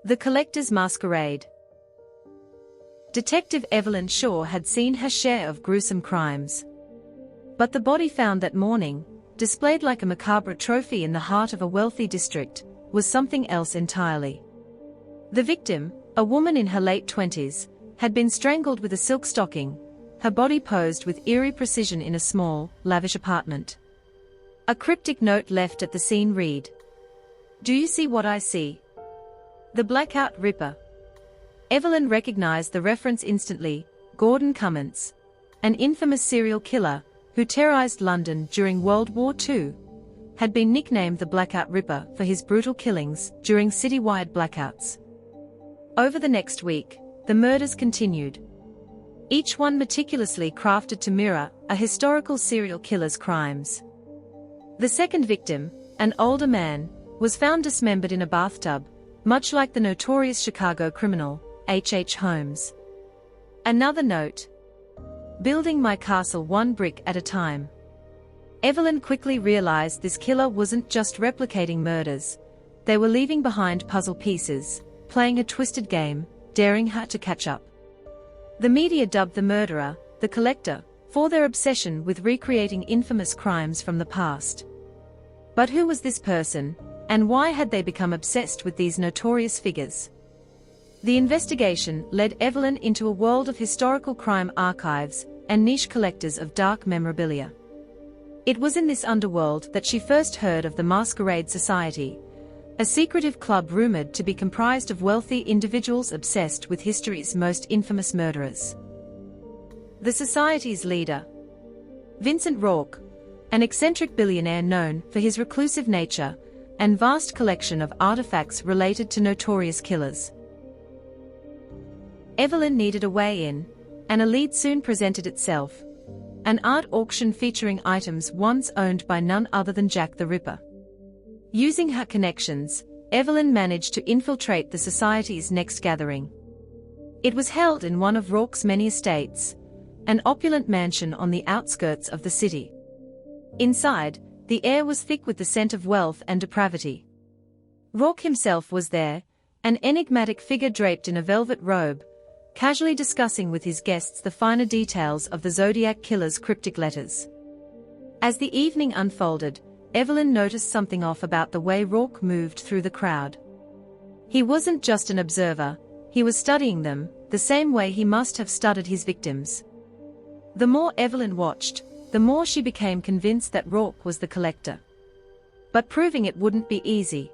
The Collector's Masquerade. Detective Evelyn Shaw had seen her share of gruesome crimes. But the body found that morning, displayed like a macabre trophy in the heart of a wealthy district, was something else entirely. The victim, a woman in her late 20s, had been strangled with a silk stocking, her body posed with eerie precision in a small, lavish apartment. A cryptic note left at the scene read, "Do you see what I see? The Blackout Ripper." Evelyn recognized the reference instantly. Gordon Cummins, an infamous serial killer who terrorized London during World War II, had been nicknamed the Blackout Ripper for his brutal killings during citywide blackouts. Over the next week, the murders continued, each one meticulously crafted to mirror a historical serial killer's crimes. The second victim, an older man, was found dismembered in a bathtub, much like the notorious Chicago criminal, H. Holmes. Another note: "Building my castle one brick at a time." Evelyn quickly realized this killer wasn't just replicating murders, they were leaving behind puzzle pieces, playing a twisted game, daring her to catch up. The media dubbed the murderer, the Collector, for their obsession with recreating infamous crimes from the past. But who was this person, and why had they become obsessed with these notorious figures? The investigation led Evelyn into a world of historical crime archives and niche collectors of dark memorabilia. It was in this underworld that she first heard of the Masquerade Society, a secretive club rumored to be comprised of wealthy individuals obsessed with history's most infamous murderers. The society's leader, Vincent Rourke, an eccentric billionaire known for his reclusive nature and vast collection of artifacts related to notorious killers. Evelyn needed a way in, and a lead soon presented itself: an art auction featuring items once owned by none other than Jack the Ripper. Using her connections, Evelyn managed to infiltrate the society's next gathering. It was held in one of Rourke's many estates, an opulent mansion on the outskirts of the city. Inside, the air was thick with the scent of wealth and depravity. Rourke himself was there, an enigmatic figure draped in a velvet robe, casually discussing with his guests the finer details of the Zodiac killer's cryptic letters. As the evening unfolded, Evelyn noticed something off about the way Rourke moved through the crowd. He wasn't just an observer, he was studying them, the same way he must have studied his victims. The more Evelyn watched, the more she became convinced that Rourke was the Collector. But proving it wouldn't be easy.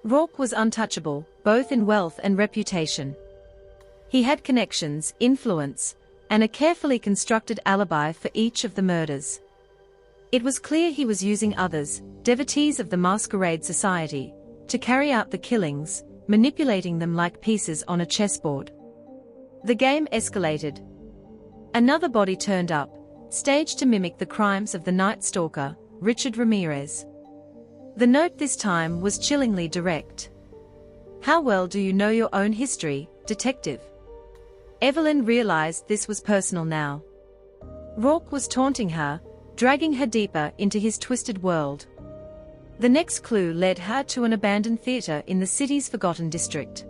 Rourke was untouchable, both in wealth and reputation. He had connections, influence, and a carefully constructed alibi for each of the murders. It was clear he was using others, devotees of the Masquerade Society, to carry out the killings, manipulating them like pieces on a chessboard. The game escalated. Another body turned up, staged to mimic the crimes of the Night Stalker, Richard Ramirez. The note this time was chillingly direct. "How well do you know your own history, detective?" Evelyn realized this was personal now. Rourke was taunting her, dragging her deeper into his twisted world. The next clue led her to an abandoned theater in the city's forgotten district.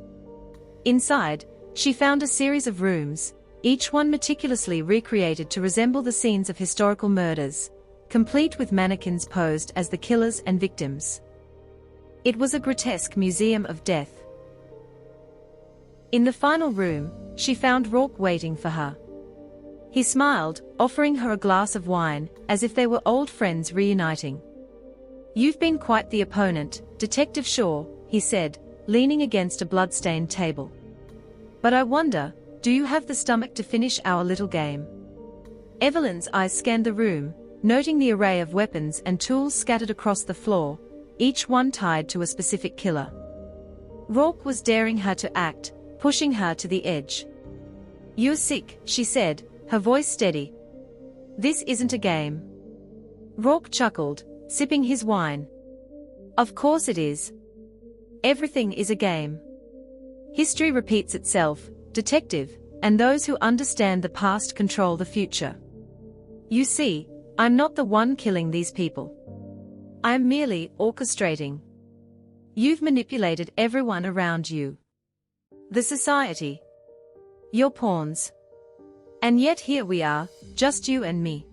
Inside, she found a series of rooms, each one meticulously recreated to resemble the scenes of historical murders, complete with mannequins posed as the killers and victims. It was a grotesque museum of death. In the final room, she found Rourke waiting for her. He smiled, offering her a glass of wine, as if they were old friends reuniting. "You've been quite the opponent, Detective Shaw," he said, leaning against a blood-stained table. "But I wonder, do you have the stomach to finish our little game?" Evelyn's eyes scanned the room, noting the array of weapons and tools scattered across the floor, each one tied to a specific killer. Rourke was daring her to act, pushing her to the edge. "You're sick," she said, her voice steady. "This isn't a game." Rourke chuckled, sipping his wine. "Of course it is. Everything is a game. History repeats itself, detective, and those who understand the past control the future. You see, I'm not the one killing these people. I'm merely orchestrating. You've manipulated everyone around you. The society. Your pawns. And yet here we are, just you and me.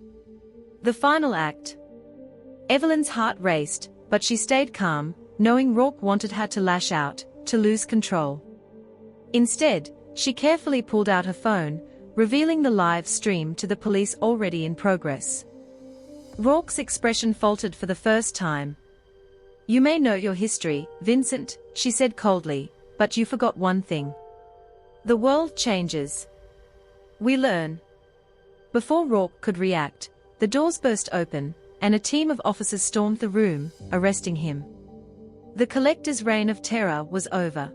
The final act. Evelyn's heart raced, but she stayed calm, knowing Rourke wanted her to lash out, to lose control. Instead, she carefully pulled out her phone, revealing the live stream to the police already in progress. Rourke's expression faltered for the first time. "You may know your history, Vincent," she said coldly, "but you forgot one thing. The world changes. We learn." Before Rourke could react, the doors burst open, and a team of officers stormed the room, arresting him. The collector's reign of terror was over.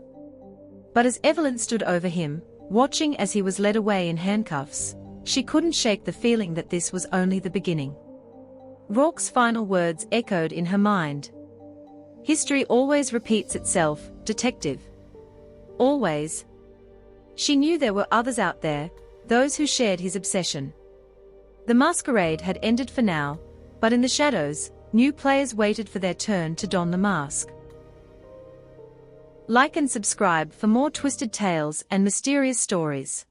But as Evelyn stood over him, watching as he was led away in handcuffs, she couldn't shake the feeling that this was only the beginning. Rourke's final words echoed in her mind. "History always repeats itself, detective. Always." She knew there were others out there, those who shared his obsession. The masquerade had ended for now, but in the shadows, new players waited for their turn to don the mask. Like and subscribe for more twisted tales and mysterious stories.